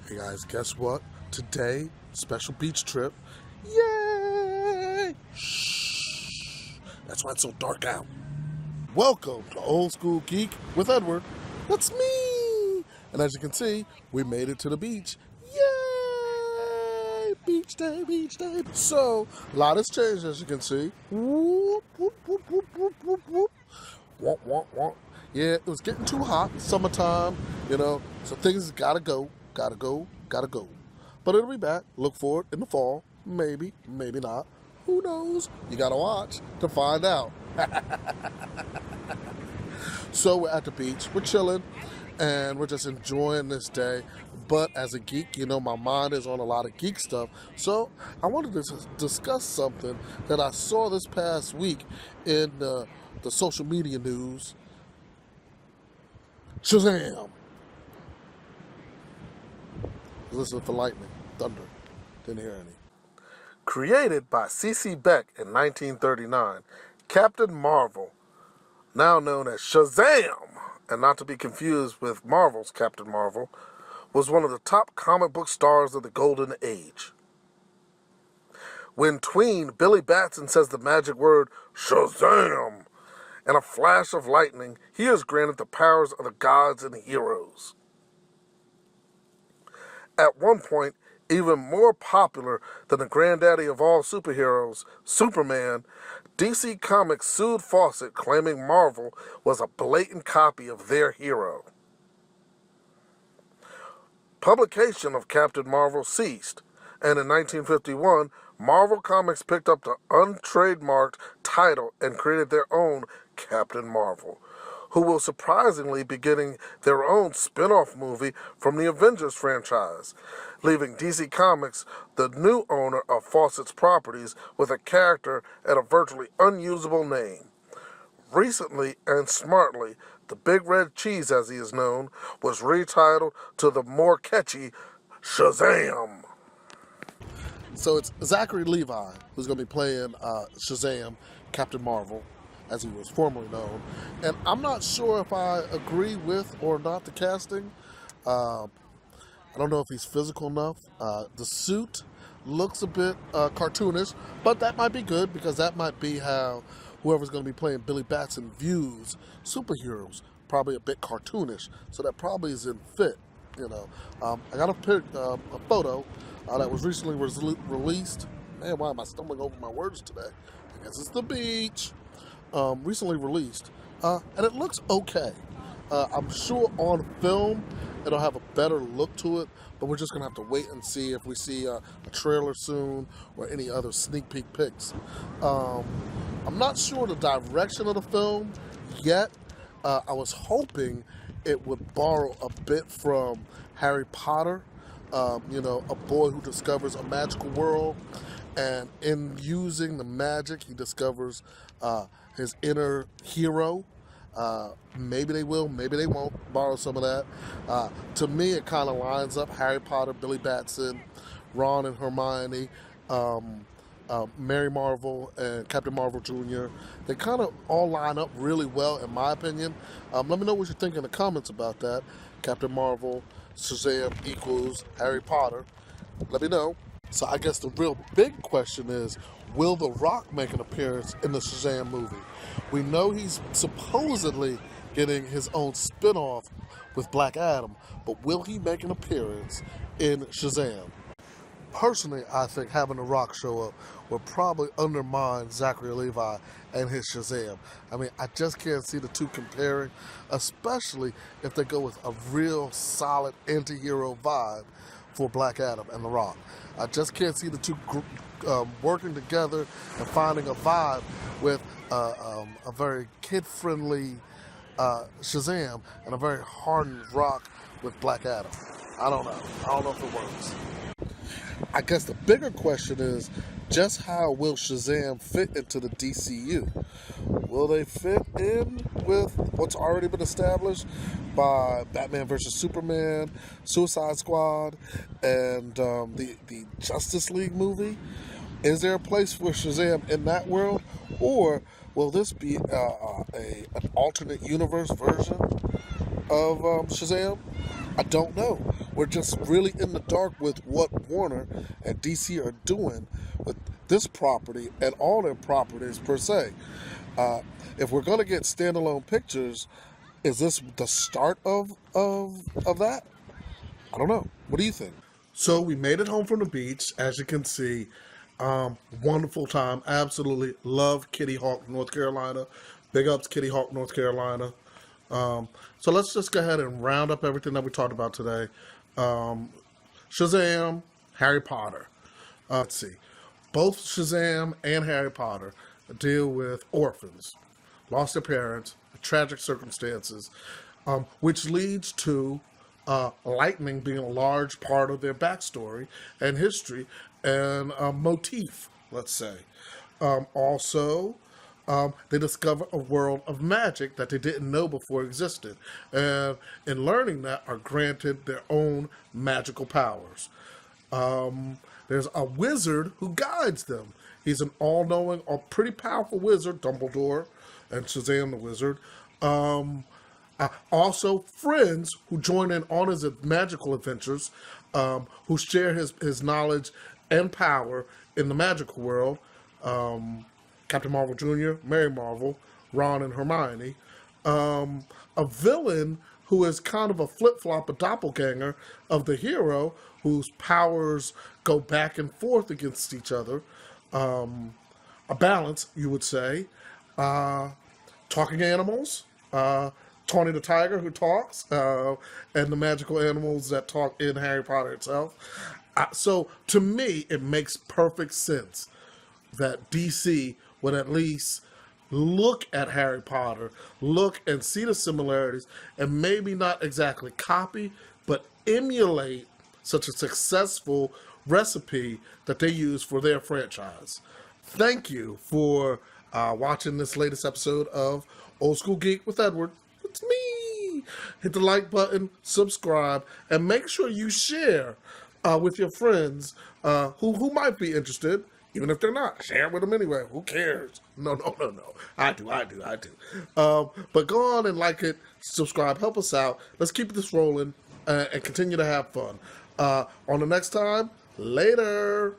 Hey guys, guess what? Today, special beach trip. Yay! Shh. That's why it's so dark out. Welcome to Old School Geek with Edward. That's me! And as you can see, we made it to the beach. Yay! Beach day, beach day. So, a lot has changed as you can see. Whoop, whoop, whoop, whoop, whoop, whoop, whoop. Womp, womp, womp. Yeah, it was getting too hot, summertime, so things gotta go. But it'll be back. Look for it in the fall. Maybe, maybe not. Who knows? You gotta watch to find out. So we're at the beach, we're chilling, and we're just enjoying this day. But as a geek, my mind is on a lot of geek stuff. So I wanted to discuss something that I saw this past week in the social media news. Shazam! Listen for lightning, thunder. Didn't hear any. Created by C.C. Beck in 1939, Captain Marvel, now known as Shazam, and not to be confused with Marvel's Captain Marvel, was one of the top comic book stars of the Golden Age. When tween, Billy Batson says the magic word Shazam, and a flash of lightning, he is granted the powers of the gods and heroes. At one point, even more popular than the granddaddy of all superheroes, Superman, DC Comics sued Fawcett, claiming Marvel was a blatant copy of their hero. Publication of Captain Marvel ceased, and in 1951, Marvel Comics picked up the untrademarked title and created their own Captain Marvel, who will surprisingly be getting their own spin-off movie from the Avengers franchise, leaving DC Comics the new owner of Fawcett's properties with a character and a virtually unusable name. Recently and smartly, the Big Red Cheese, as he is known, was retitled to the more catchy Shazam. So it's Zachary Levi who's going to be playing Shazam, Captain Marvel, as he was formerly known. And I'm not sure if I agree with or not the casting. I don't know if he's physical enough. The suit looks a bit cartoonish, but that might be good because that might be how whoever's going to be playing Billy Batson views superheroes. Probably a bit cartoonish, so that probably isn't fit. I got a photo that was recently released. Man, why am I stumbling over my words today? I guess it's the beach. Recently released, and it looks okay. I'm sure on film it'll have a better look to it, but we're just gonna have to wait and see if we see a trailer soon or any other sneak peek pics. I'm not sure the direction of the film yet. I was hoping it would borrow a bit from Harry Potter, a boy who discovers a magical world, and in using the magic he discovers his inner hero. Maybe they will, maybe they won't borrow some of that. To me, it kind of lines up Harry Potter, Billy Batson, Ron and Hermione, Mary Marvel, and Captain Marvel Jr. They kind of all line up really well, in my opinion. Let me know what you think in the comments about that. Captain Marvel, Shazam equals Harry Potter. Let me know. So I guess the real big question is, will The Rock make an appearance in the Shazam movie? We know he's supposedly getting his own spin-off with Black Adam, but will he make an appearance in Shazam? Personally, I think having The Rock show up would probably undermine Zachary Levi and his Shazam. I mean, I just can't see the two comparing, especially if they go with a real solid anti-hero vibe for Black Adam and The Rock. I just can't see the two working together and finding a vibe with a very kid-friendly Shazam and a very hardened Rock with Black Adam. I don't know. I don't know if it works. I guess the bigger question is, just how will Shazam fit into the DCEU? Will they fit in with what's already been established by Batman vs. Superman, Suicide Squad, and the Justice League movie? Is there a place for Shazam in that world? Or will this be an alternate universe version of Shazam? I don't know. We're just really in the dark with what Warner and DC are doing with this property and all their properties per se. Uh, if we're going to get standalone pictures, is this the start of that? I don't know. What do you think? So we made it home from the beach, as you can see. Wonderful time. Absolutely love Kitty Hawk, North Carolina. Big ups, Kitty Hawk, North Carolina. So let's just go ahead and round up everything that we talked about today. Shazam, Harry Potter. Let's see. Both Shazam and Harry Potter deal with orphans, lost their parents, tragic circumstances, which leads to lightning being a large part of their backstory and history and motif, let's say. Also, they discover a world of magic that they didn't know before existed. And in learning that, are granted their own magical powers. There's a wizard who guides them. He's an all-knowing, a pretty powerful wizard, Dumbledore, and Shazam the wizard. Also, friends who join in on his magical adventures, who share his knowledge and power in the magical world. Captain Marvel Jr., Mary Marvel, Ron and Hermione. A villain who is kind of a flip-flop, a doppelganger of the hero, whose powers go back and forth against each other. A balance, you would say. Talking animals. Tawny the Tiger, who talks, and the magical animals that talk in Harry Potter itself. So, to me, it makes perfect sense that DC would at least look at Harry Potter, look and see the similarities, and maybe not exactly copy, but emulate such a successful recipe that they use for their franchise. Thank you for watching this latest episode of Old School Geek with Edward. It's me. Hit the like button, subscribe, and make sure you share with your friends who might be interested. Even if they're not, share it with them anyway. Who cares? No. I do. But go on and like it, subscribe, help us out. Let's keep this rolling and continue to have fun. On the next time, later.